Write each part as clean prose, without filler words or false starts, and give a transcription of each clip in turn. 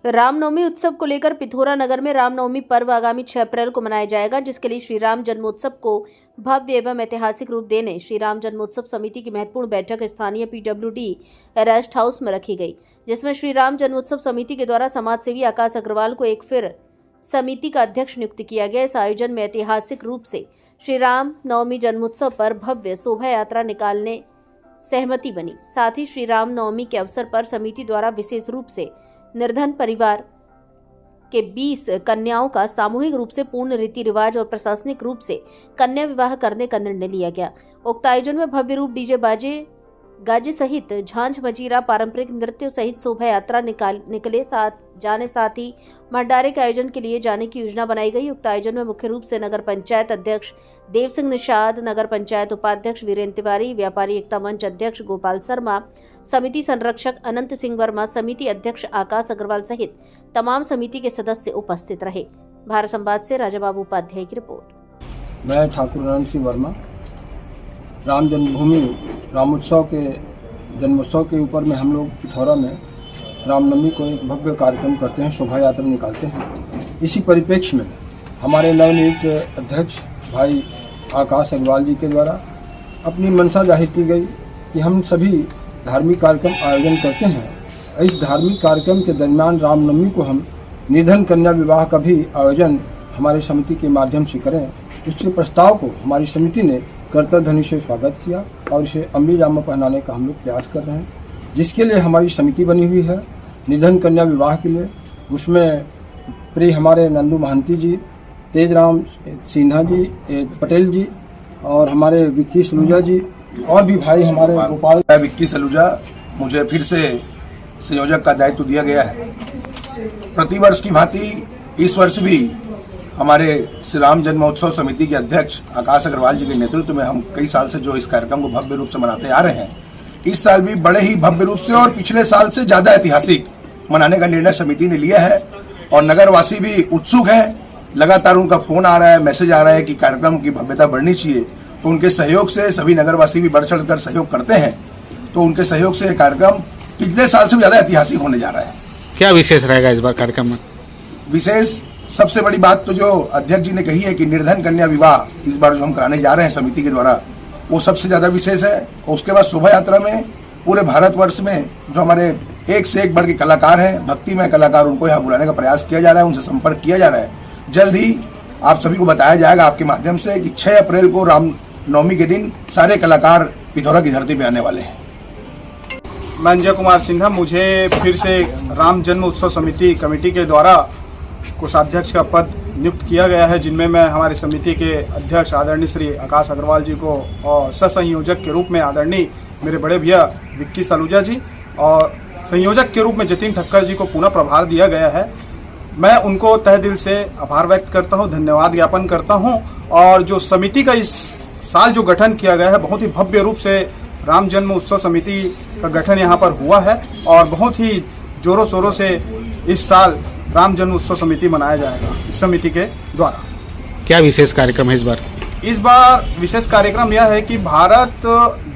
रामनवमी उत्सव को लेकर पिथौरा नगर में रामनवमी पर्व आगामी 6 अप्रैल को मनाया जाएगा, जिसके लिए श्री राम जन्मोत्सव को भव्य एवं ऐतिहासिक रूप देने श्री राम जन्मोत्सव समिति की महत्वपूर्ण बैठक स्थानीय PWD रेस्ट हाउस में रखी गई, जिसमें श्री राम जन्मोत्सव समिति के द्वारा समाजसेवी आकाश अग्रवाल को एक फिर समिति का अध्यक्ष नियुक्त किया गया। इस आयोजन में ऐतिहासिक रूप से श्री राम नवमी जन्मोत्सव पर भव्य शोभा यात्रा निकालने सहमति बनी। साथ ही श्री राम नवमी के अवसर पर समिति द्वारा विशेष रूप से निर्धन परिवार के 20 कन्याओं का सामूहिक रूप से पूर्ण रीति रिवाज और प्रशासनिक रूप से कन्या विवाह करने का निर्णय लिया गया। उक्त आयोजन में भव्य रूप डीजे बाजे गाजे सहित झांझ मजीरा पारंपरिक नृत्यों सहित शोभा यात्रा निकले साथ ही भंडारे के आयोजन के लिए जाने की योजना बनाई गई। उक्त आयोजन में मुख्य रूप से नगर पंचायत अध्यक्ष देव सिंह निषाद, नगर पंचायत उपाध्यक्ष वीरेंद्र तिवारी, व्यापारी एकता मंच अध्यक्ष गोपाल शर्मा, समिति संरक्षक अनंत सिंह वर्मा, समिति अध्यक्ष आकाश अग्रवाल सहित तमाम समिति के सदस्य उपस्थित रहे। भारत संवाद से राजा बाबू उपाध्याय की रिपोर्ट। मैं ठाकुर अनंत सिंह वर्मा राम जन्मभूमि रामोत्सव के जन्मोत्सव के ऊपर में हम लोग पिथौरा में रामनवमी को एक भव्य कार्यक्रम करते हैं, शोभा यात्रा निकालते हैं। इसी परिप्रेक्ष्य में हमारे नवनियुक्त अध्यक्ष भाई आकाश अग्रवाल जी के द्वारा अपनी मंशा जाहिर की गई कि हम सभी धार्मिक कार्यक्रम आयोजन करते हैं। इस धार्मिक कार्यक्रम के दरमियान रामनवमी को हम निर्धन कन्या विवाह का भी आयोजन हमारी समिति के माध्यम से करें। उसके प्रस्ताव को हमारी समिति ने कर्तव्यध्वनि से स्वागत किया और इसे अमली जामा पहनाने का हम लोग प्रयास कर रहे हैं, जिसके लिए हमारी समिति बनी हुई है निर्धन कन्या विवाह के लिए। उसमें प्रिय हमारे नंदू महंती जी, तेजराम सिन्हा जी, पटेल जी और हमारे विक्की सलूजा जी और भी भाई हमारे गोपाल। विक्की सलूजा, मुझे फिर से संयोजक का दायित्व दिया गया है। प्रतिवर्ष की भांति इस वर्ष भी हमारे श्री राम जन्मोत्सव समिति के अध्यक्ष आकाश अग्रवाल जी के नेतृत्व में हम कई साल से जो इस कार्यक्रम को भव्य रूप से मनाते आ रहे हैं, इस साल भी बड़े ही भव्य रूप से और पिछले साल से ज्यादा ऐतिहासिक मनाने का निर्णय समिति ने लिया है। और नगरवासी भी उत्सुक हैं। लगातार उनका फोन आ रहा है, मैसेज आ रहा है कि कार्यक्रम की भव्यता बढ़नी चाहिए। तो उनके सहयोग से सभी नगरवासी भी बढ़ चढ़ कर सहयोग करते हैं। तो उनके सहयोग से कार्यक्रम पिछले साल से ज्यादा ऐतिहासिक होने जा रहा है। क्या विशेष रहेगा इस बार कार्यक्रम में? विशेष सबसे बड़ी बात तो जो अध्यक्ष जी ने कही है कि निर्धन कन्या विवाह इस बार जो हम कराने जा रहे हैं समिति के द्वारा, वो सबसे ज्यादा विशेष है। और उसके बाद शोभा यात्रा में पूरे भारतवर्ष में जो हमारे एक से एक बढ़ के कलाकार हैं, भक्तिमय कलाकार, उनको यहाँ बुलाने का प्रयास किया जा रहा है, उनसे संपर्क किया जा रहा है। जल्द ही आप सभी को बताया जाएगा आपके माध्यम से कि 6 अप्रैल को रामनवमी के दिन सारे कलाकार पिथौरा की धरती पे आने वाले हैं। मैं अंजय कुमार सिन्हा, मुझे फिर से राम जन्म उत्सव समिति कमेटी के द्वारा कोषाध्यक्ष का पद नियुक्त किया गया है, जिनमें मैं हमारी समिति के अध्यक्ष आदरणीय श्री आकाश अग्रवाल जी को और सहसंयोजक के रूप में आदरणीय मेरे बड़े भैया विक्की सलूजा जी और संयोजक के रूप में जतिन ठक्कर जी को पुनः प्रभार दिया गया है। मैं उनको तहे दिल से आभार व्यक्त करता हूं, धन्यवाद ज्ञापन करता हूं। और जो समिति का इस साल जो गठन किया गया है, बहुत ही भव्य रूप से राम जन्म उत्सव समिति का गठन यहाँ पर हुआ है और बहुत ही जोरों शोरों से इस साल राम जन्म उत्सव समिति मनाया जाएगा इस समिति के द्वारा। क्या विशेष कार्यक्रम है इस बार? इस बार विशेष कार्यक्रम यह है कि भारत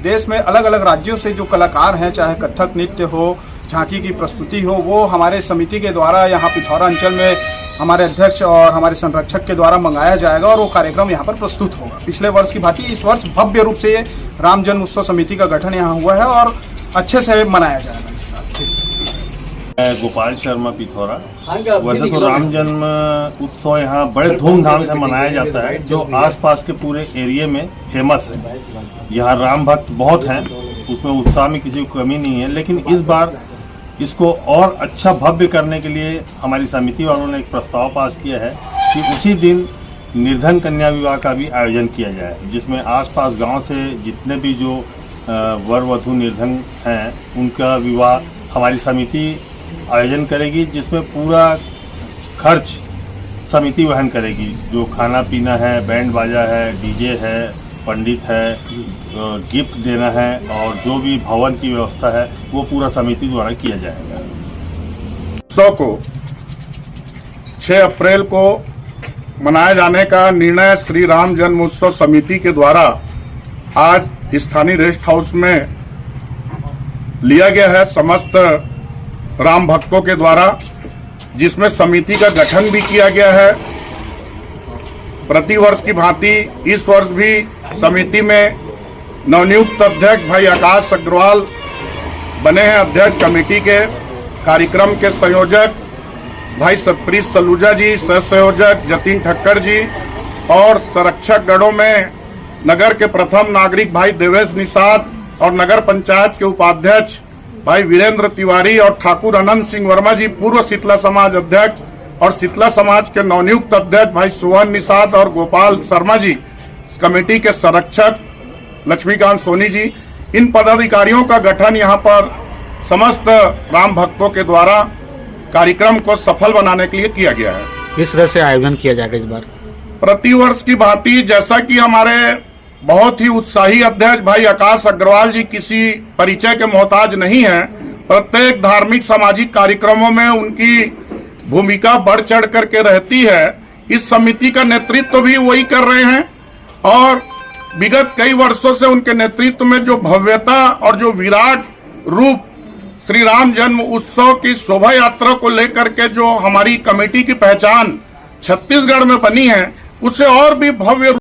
देश में अलग अलग राज्यों से जो कलाकार हैं, चाहे कथक नृत्य हो, झांकी की प्रस्तुति हो, वो हमारे समिति के द्वारा यहाँ पिथौरा अंचल में हमारे अध्यक्ष और हमारे संरक्षक के द्वारा मंगाया जाएगा और वो कार्यक्रम यहाँ पर प्रस्तुत होगा। पिछले वर्ष की भांति इस वर्ष भव्य रूप से राम जन्म उत्सव समिति का गठन यहाँ हुआ है और अच्छे से मनाया जाएगा इस साल। गोपाल शर्मा पिथौरा। वैसे तो राम जन्म उत्सव यहाँ बड़े धूमधाम से मनाया जाता है, जो आसपास के पूरे एरिया में फेमस है। यहाँ राम भक्त बहुत हैं, उसमें उत्साह में किसी को कमी नहीं है। लेकिन इस बार इसको और अच्छा भव्य करने के लिए हमारी समिति वालों ने एक प्रस्ताव पास किया है कि उसी दिन निर्धन कन्या विवाह का भी आयोजन किया जाए, जिसमें आसपास गांव से जितने भी जो वर वधू निर्धन हैं उनका विवाह हमारी समिति आयोजन करेगी, जिसमें पूरा खर्च समिति वहन करेगी। जो खाना पीना है, बैंड बाजा है, डीजे है, पंडित है, गिफ्ट देना है और जो भी भवन की व्यवस्था है वो पूरा समिति द्वारा किया जाएगा। उत्सव को 6 अप्रैल को मनाए जाने का निर्णय श्री राम जन्मोत्सव समिति के द्वारा आज स्थानीय रेस्ट हाउस में लिया गया है। समस्त राम भक्तों के द्वारा जिसमें समिति का गठन भी किया गया है। प्रतिवर्ष की भांति इस वर्ष भी समिति में नवनियुक्त अध्यक्ष भाई आकाश अग्रवाल बने हैं अध्यक्ष कमेटी के। कार्यक्रम के संयोजक भाई सतप्रीत सलूजा जी, सह संयोजक जतिन ठक्कर जी और संरक्षक गणों में नगर के प्रथम नागरिक भाई देवेश निषाद और नगर पंचायत के उपाध्यक्ष भाई वीरेंद्र तिवारी और ठाकुर अनंत सिंह वर्मा जी, पूर्व शीतला समाज अध्यक्ष, और शीतला समाज के नवनियुक्त अध्यक्ष भाई सुवन निषाद और गोपाल शर्मा जी, कमेटी के संरक्षक लक्ष्मीकांत सोनी जी। इन पदाधिकारियों का गठन यहाँ पर समस्त राम भक्तों के द्वारा कार्यक्रम को सफल बनाने के लिए किया गया है। किस तरह से आयोजन किया जाएगा इस बार? प्रतिवर्ष की भांति जैसा कि हमारे बहुत ही उत्साही अध्यक्ष भाई आकाश अग्रवाल जी किसी परिचय के मोहताज नहीं है, प्रत्येक धार्मिक सामाजिक कार्यक्रमों में उनकी भूमिका बढ़ चढ़ करके रहती है। इस समिति का नेतृत्व भी वही कर रहे हैं और विगत कई वर्षों से उनके नेतृत्व में जो भव्यता और जो विराट रूप श्री राम जन्म उत्सव की शोभा यात्रा को लेकर के जो हमारी कमेटी की पहचान छत्तीसगढ़ में बनी है, उससे और भी भव्य